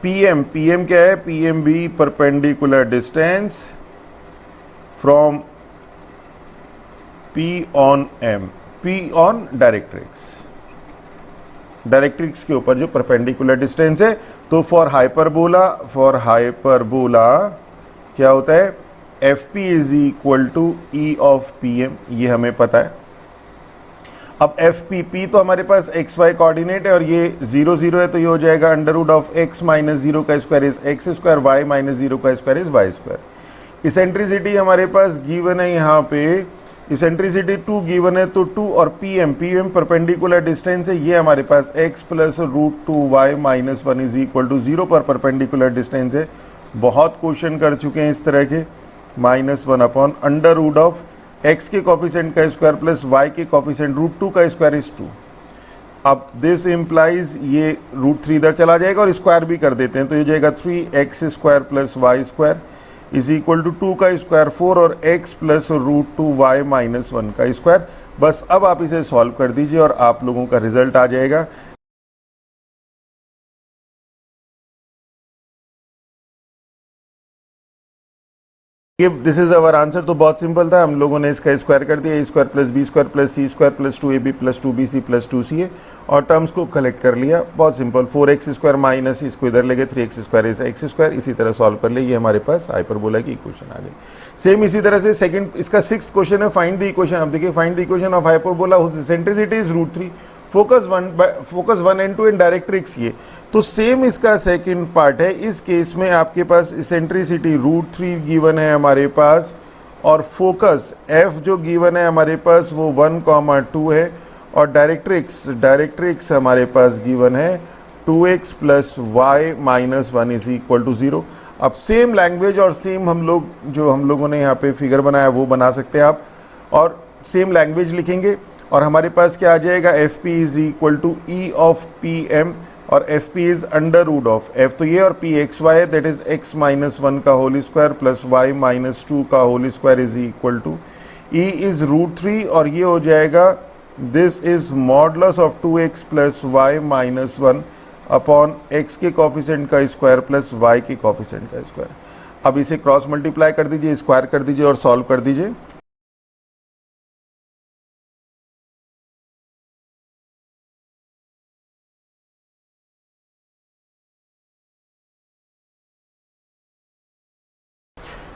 Speaker 1: PM क्या है, PM be perpendicular distance from P on M, P on directrix, directrix के ऊपर जो परपेंडिकुलर डिस्टेंस है। तो फॉर हाइपरबोला क्या होता है, FP is equal to E of PM, ये हमें पता है। अब FP तो हमारे पास XY कोऑर्डिनेट है और ये 0 0 है, तो ये हो जाएगा under root of x minus 0 का square is x square, y minus 0 का square is y square. Eccentricity हमारे पास गिवन है, यहाँ पे इसेंट्रिसिटी 2 गिवन है, तो 2 और PM परपेंडिकुलर डिस्टेंस है, ये हमारे पास x plus root two Y minus one is equal to 0 पर परपेंडिकुलर डिस्टेंस है। बहुत क्वेश्चन कर चुके हैं इस तरह के। -1 upon under root of x के कोफिशिएंट का स्क्वायर प्लस y के कोफिशिएंट रूट 2 का स्क्वायर इज 2। अब दिस इम्प्लाइज ये रूट 3 इधर चला जाएगा और स्क्वायर भी कर देते हैं, तो ये जाएगा 3x square plus Y square is equal to 2 का स्क्वायर 4 और x plus root two Y minus one का स्क्वायर। बस अब आप इसे सॉल्व कर दीजिए और आप लोगों का रिजल्ट आ जाएगा। This is our answer. तो बहुत सिंपल था, हम लोगों ने इसका स्क्वायर कर दिया, a square plus B square plus C square plus 2ab plus 2bc plus 2ca और टर्म्स को कलेक्ट कर लिया। बहुत सिंपल, 4x स्क्वायर माइनस इसको इधर ले गए, 3x square is x square, इसी तरह सॉल्व कर ले। ये हमारे पास हाइपरबोला की इक्वेशन आ गई। सेम इसी तरह से सेकंड, इसका 6th क्वेश्चन है, फाइंड द इक्वेशन। अब देखिए, find the equation of hyperbola whose eccentricity is root 3, focus 1 and 2 in directrix. ये तो सेम इसका सेकंड पार्ट है। इस केस में आपके पास इसेंट्रिसिटी रूट 3 गिवन है हमारे पास और फोकस F जो गिवन है हमारे पास वो 1,2 है और डायरेक्ट्रिक्स हमारे पास गिवन है 2x plus Y minus one is equal to 0। अब सेम लैंग्वेज और सेम हम लोगों ने यहाँ पे फिगर बनाया वो बना सकते हैं आप, और सेम लैंग्वेज लिखेंगे और हमारे पास क्या आ जाएगा, FP is equal to E of PM और FP is under root of F, तो ये और P x y है, दैट इज x माइनस 1 का whole square plus y minus 2 का whole square is equal to E is root 3 और ये हो जाएगा this is modulus of 2x plus y minus 1 upon x के कोफिशिएंट का square plus y के coefficient का स्क्वायर। अब इसे क्रॉस मल्टीप्लाई कर दीजिए, स्क्वायर कर दीजिए और सॉल्व कर दीजिए।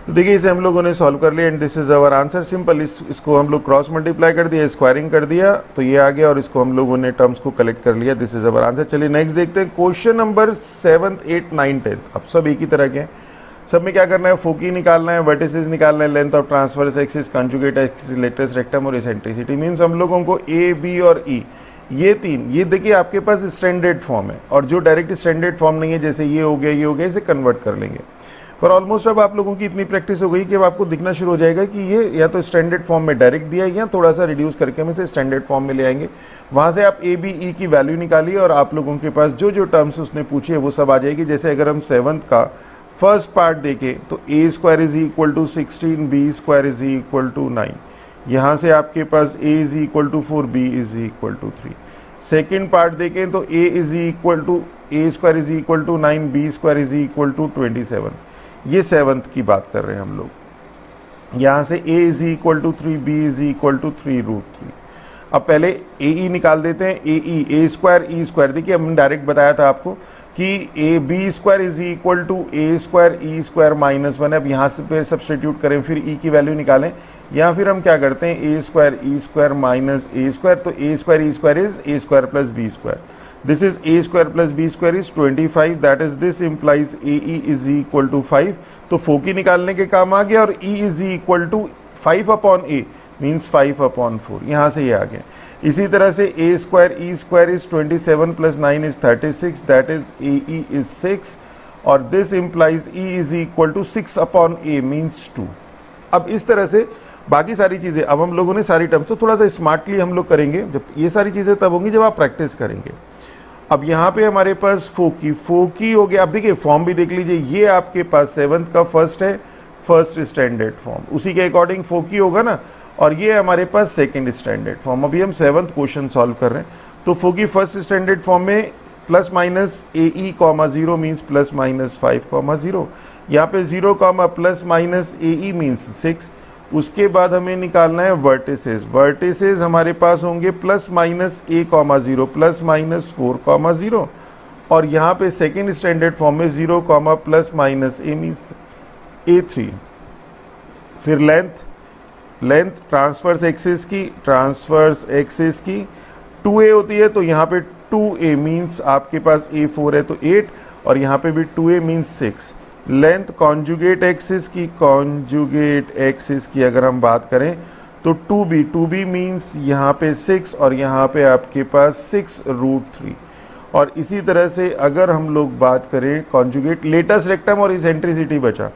Speaker 1: तो देखिए इसे हम लोगों ने सॉल्व कर लिया and this is our answer. Simple, इसको हम लोग क्रॉस मल्टीप्लाई कर दिया, स्क्वायरिंग कर दिया तो ये आ गया और इसको हम लोगों ने टर्म्स को कलेक्ट कर लिया। This is our answer. चलिए नेक्स्ट देखते हैं question number 7th 8th 9th 10th। अब सब एक ही तरह के हैं, सब में क्या करना है, फोकी निकालना है, वर्टिसेस निकालना है, length of transverse axis, conjugate axis, latus rectum और इसेंट्रिसिटी। मीन्स हम लोगों को ए बी और ई ये तीन, ये देखिए आपके पास स्टैंडर्ड फॉर्म है और जो डायरेक्ट स्टैंडर्ड फॉर्म नहीं है जैसे ये हो गया इसे कन्वर्ट कर लेंगे। पर ऑलमोस्ट अब आप लोगों की इतनी प्रैक्टिस हो गई कि अब आपको दिखना शुरू हो जाएगा कि ये या तो स्टैंडर्ड फॉर्म में डायरेक्ट दिया है या थोड़ा सा रिड्यूस करके हम इसे स्टैंडर्ड फॉर्म में ले आएंगे। वहाँ से आप ए बी ई की वैल्यू निकालिए और आप लोगों के पास जो जो टर्म्स उसने पूछी है वो सब आ जाएगी। जैसे अगर हम 7th का फर्स्ट पार्ट देखें तो a square is equal to 16, B square is equal to 9, यहाँ से आपके पास a is equal to 4, B is equal to 3। Second part देखें तो a is equal to A square is equal to 9, B square is equal to 27। ये 7th की बात कर रहे हैं हम लोग। यहाँ से a is equal to 3, b is equal to 3 root 3। अब पहले ए ई निकाल देते हैं, ए ई ए स्क्वायर ई स्क्वायर। देखिए हमने डायरेक्ट बताया था आपको कि a b square is equal to A square E square minus 1। अब यहाँ से फिर सब्सटीट्यूट करें, फिर ई की वैल्यू निकालें, या फिर हम क्या करते हैं a square E square minus A square, तो a square E square is a square plus B square. This is a square plus b square is 25, that is this implies AE is equal to 5. तो फोकी निकालने के काम आ गया और E is equal to 5 upon A means 5 upon 4, यहाँ से ये आ गया. इसी तरह से a square E square is 27 plus 9 is 36, that is AE is 6 और this implies E is equal to 6 upon A means 2. अब इस तरह से बाकी सारी चीज़ें, अब हम लोगों ने सारी टर्म्स तो थोड़ा सा स्मार्टली हम लोग करेंगे. जब ये सारी चीज़ें तब होंगी जब आप प्रैक्टिस करेंगे. अब यहाँ पे हमारे पास फोकी हो गया. अब देखिए फॉर्म भी देख लीजिए, ये आपके पास 7th का फर्स्ट है, फर्स्ट स्टैंडर्ड फॉर्म, उसी के अकॉर्डिंग फोकी होगा ना. और ये हमारे पास सेकंड स्टैंडर्ड फॉर्म. अभी हम 7th क्वेश्चन सॉल्व कर रहे हैं. तो फोकी फर्स्ट स्टैंडर्ड फॉर्म में plus minus AE comma 0 means plus minus 5 comma 0. यहाँ पे 0 comma plus minus AE means 6. उसके बाद हमें निकालना है वर्टिसेस. वर्टिसेस हमारे पास होंगे plus minus A comma 0 plus minus 4 comma 0 और यहाँ पे सेकेंड स्टैंडर्ड फॉर्म में 0 comma plus minus A means A3. फिर लेंथ ट्रांसवर्स एक्सिस की 2A होती है, तो यहाँ पे 2A मीन्स आपके पास A4 है तो 8 और यहाँ पे भी 2A means 6. Length conjugate axis की अगर हम बात करें तो 2B मीन्स यहाँ पे 6 और यहाँ पे आपके पास 6√3. और इसी तरह से अगर हम लोग बात करें कॉन्जुगेट लेटस रेक्टम और इसेंट्रिसिटी बचा,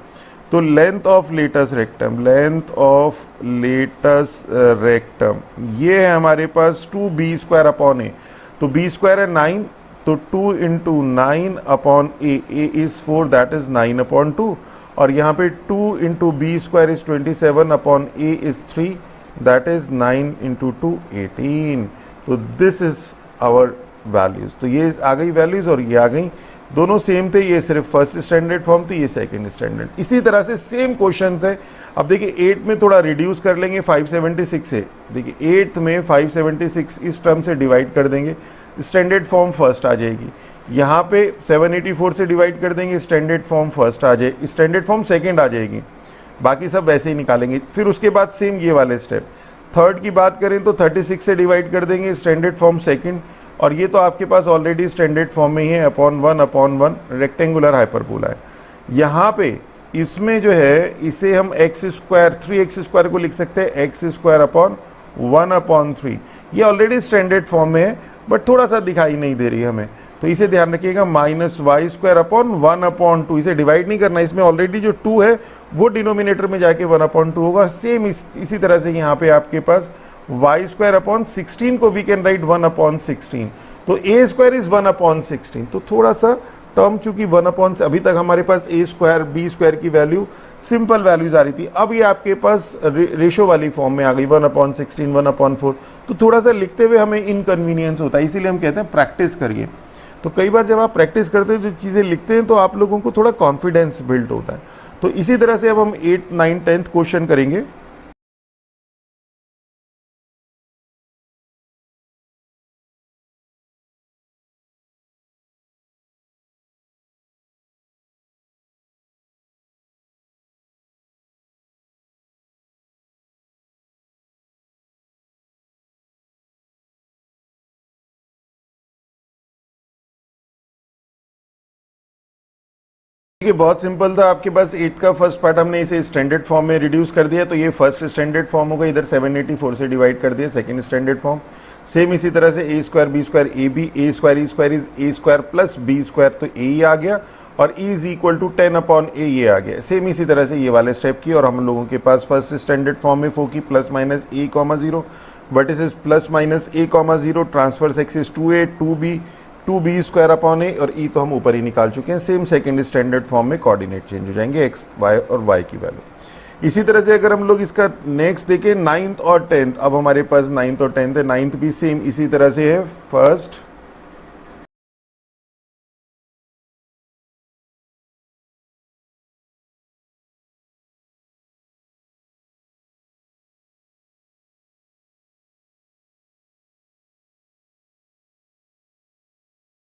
Speaker 1: तो लेंथ ऑफ लेटस रेक्टम ये है हमारे पास 2B स्क्वायर अपॉन A. तो B स्क्वायर है 9, तो 2 into 9 upon A is 4, that is 9 upon 2. और यहाँ पे 2 into b square is 27 upon A is 3, that is 9 into 2 18. तो दिस इज़ आवर वैल्यूज़. तो ये आ गई वैल्यूज़ और ये आ गई, दोनों सेम थे. ये सिर्फ फर्स्ट स्टैंडर्ड फॉर्म थी, ये सेकंड स्टैंडर्ड. इसी तरह से सेम क्वेश्चन है. अब देखिए 8 में थोड़ा रिड्यूस कर लेंगे 576 से. देखिए 8th में 576 इस टर्म से डिवाइड कर देंगे, स्टैंडर्ड फॉर्म फर्स्ट आ जाएगी. यहाँ पे 784 से डिवाइड कर देंगे, स्टैंडर्ड फॉर्म फर्स्ट आ जाए, स्टैंडर्ड फॉर्म सेकंड आ जाएगी. बाकी सब वैसे ही निकालेंगे. फिर उसके बाद सेम ये वाले स्टेप. थर्ड की बात करें तो 36 से डिवाइड कर देंगे, स्टैंडर्ड फॉर्म सेकंड. और ये तो आपके पास ऑलरेडी स्टैंडर्ड फॉर्म में ही है, अपॉन 1 रेक्टेंगुलर हाइपरबोला है. यहाँ पे इसमें जो है इसे हम x² को लिख सकते हैं x² अपॉन 1/3. ये ऑलरेडी स्टैंडर्ड फॉर्म में है बट थोड़ा सा दिखाई नहीं दे रही हमें, तो इसे ध्यान रखिएगा. -y² अपॉन 1/2, इसे डिवाइड नहीं करना, इसमें ऑलरेडी जो 2 है वो डिनोमिनेटर में जाके 1/2 होगा. सेम इसी तरह से यहाँ पे आपके पास y² अपॉन 16 को वी कैन राइट 1/16. तो a² इज 1/16. तो थोड़ा सा टर्म चूंकि 1/, अभी तक हमारे पास a² b² की वैल्यू सिंपल वैल्यूज आ रही थी, अब ये आपके पास रेशो वाली फॉर्म में आ गई 1/16 1/4. तो थोड़ा सा लिखते हुए हमें इनकन्वीनियंस होता है, इसीलिए हम कहते हैं प्रैक्टिस करिए. तो कई बार जब आप प्रैक्टिस करते हैं जो चीज़ें लिखते हैं तो आप लोगों को थोड़ा कॉन्फिडेंस बिल्ड होता है. तो इसी तरह से अब हम 8, 9, 10th क्वेश्चन करेंगे. देखिए बहुत सिंपल था. आपके पास 8 का फर्स्ट पार्ट हमने इसे स्टैंडर्ड फॉर्म में रिड्यूस कर दिया, तो ये फर्स्ट स्टैंडर्ड फॉर्म होगा. इधर 784 से डिवाइड कर दिया, सेकंड स्टैंडर्ड फॉर्म. सेम इसी तरह से a² b² ab a² is a² plus b², तो a ही आ गया और e is equal to 10/a ये आ गया. सेम इसी तरह से ये वाले स्टेप की, और हम लोगों के पास फर्स्ट स्टैंडर्ड फॉर्म में foci plus minus a, 0 vertices plus minus a, 0 transverse axis 2a 2b² upon a और e तो हम ऊपर ही निकाल चुके हैं. सेम सेकंड स्टैंडर्ड फॉर्म में कोऑर्डिनेट चेंज हो जाएंगे x, y और y की वैल्यू. इसी तरह से अगर हम लोग इसका नेक्स्ट देखें 9th और 10th, अब हमारे पास 9th और 10th है. 9th भी सेम इसी तरह से है. फर्स्ट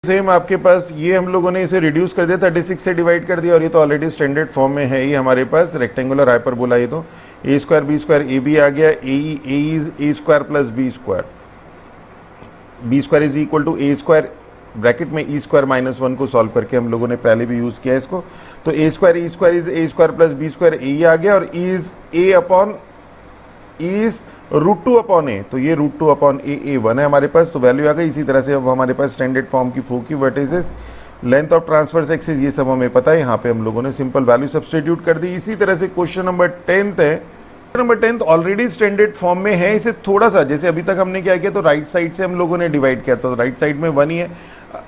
Speaker 1: सेम आपके पास ये हम लोगों ने इसे रिड्यूस कर दिया, 36 से डिवाइड कर दिया, और ये तो ऑलरेडी स्टैंडर्ड फॉर्म में है ही हमारे पास रेक्टेंगुलर हाइपरबोला. ये तो a² b² ab आ गया. a is a² plus b². b² is equal to a² bracket में e² - 1 को सॉल्व करके हम लोगों ने पहले भी यूज़ किया है इसको। तो a² is a² plus b² ए आ गया, और is a upon is √2 upon a, तो ये √2 अपॉन ए 1 है हमारे पास, तो वैल्यू आ गई। इसी तरह से अब हमारे पास स्टैंडर्ड फॉर्म की फोर की vertices, length of transverse axis, ये सब हमें पता है। यहाँ पे हम लोगों ने सिंपल वैल्यू सब्स्टिट्यूट कर दी। इसी तरह से क्वेश्चन नंबर 10 है। Question number 10 already standard form में है। इसे थोड़ा सा, जैसे अभी तक हमने क्या किया, तो राइट साइड से हम लोगों ने डिवाइड किया था, तो राइट साइड में 1 ही है।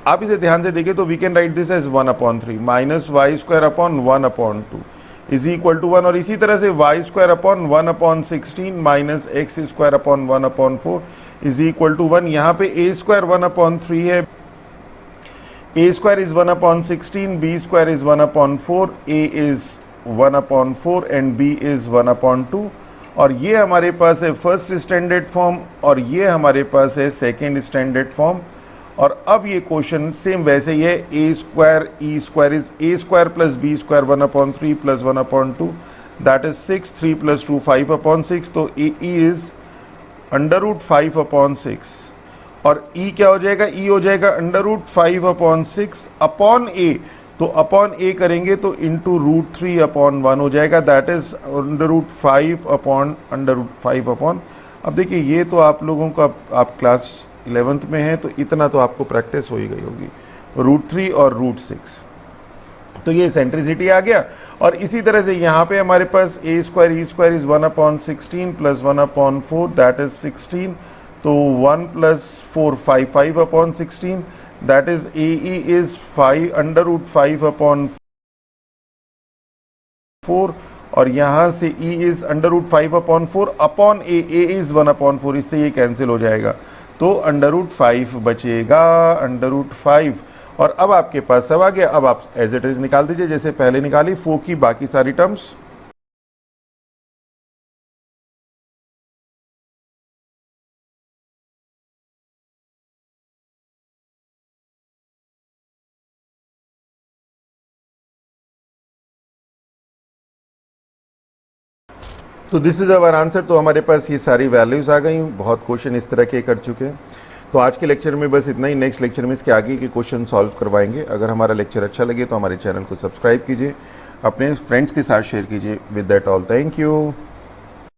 Speaker 1: आप इसे ध्यान से देखिए तो we can write this as 1/3 minus y² upon 1/2 is equal to 1, और इसी तरह से y² अपॉन 1/16 minus x² upon 1/4 is equal to 1। यहाँ पे a² 1/3 है, a² is 1/16, b² is 1/4, a is 1/4 and b is 1/2, और ये हमारे पास है फर्स्ट स्टैंडर्ड फॉर्म, और ये हमारे पास है सेकेंड स्टैंडर्ड फॉर्म। और अब ये क्वेश्चन सेम वैसे ही है, a² e² is a² plus b² 1/3 plus 1/2 that is 6, 3 + 2 5/6, तो e इज √5/6, और e क्या हो जाएगा, e हो जाएगा √5/6 अपॉन a, तो अपॉन a करेंगे तो इंटू √3/1 हो जाएगा, दैट इज √5 अपॉन √5 अब देखिए ये तो आप लोगों का, आप क्लास 11th में है तो इतना तो आपको प्रैक्टिस हो ही गई होगी, √3 और √6, तो ये सेंट्रिसिटी आ गया। और इसी तरह से यहाँ पे हमारे पास a² e² is 1/16 plus 1/4 that is 16, तो 1 + 4 5/16 दैट इज AE इज 5√5/4, और यहाँ से E is √5/4 upon A is 1/4, इससे ये कैंसिल हो जाएगा, तो √5 बचेगा, √5। और अब आपके पास सब आ गया। अब आप एज इट इज निकाल दीजिए जैसे पहले निकाली फोर की बाकी सारी टर्म्स। तो दिस इज़ अवर आंसर। तो हमारे पास ये सारी वैल्यूज़ आ गई। बहुत क्वेश्चन इस तरह के कर चुके हैं। तो आज के लेक्चर में बस इतना ही। नेक्स्ट लेक्चर में इसके आगे के क्वेश्चन सॉल्व करवाएंगे। अगर हमारा लेक्चर अच्छा लगे तो हमारे चैनल को सब्सक्राइब कीजिए, अपने फ्रेंड्स के साथ शेयर कीजिए। With that all, thank you.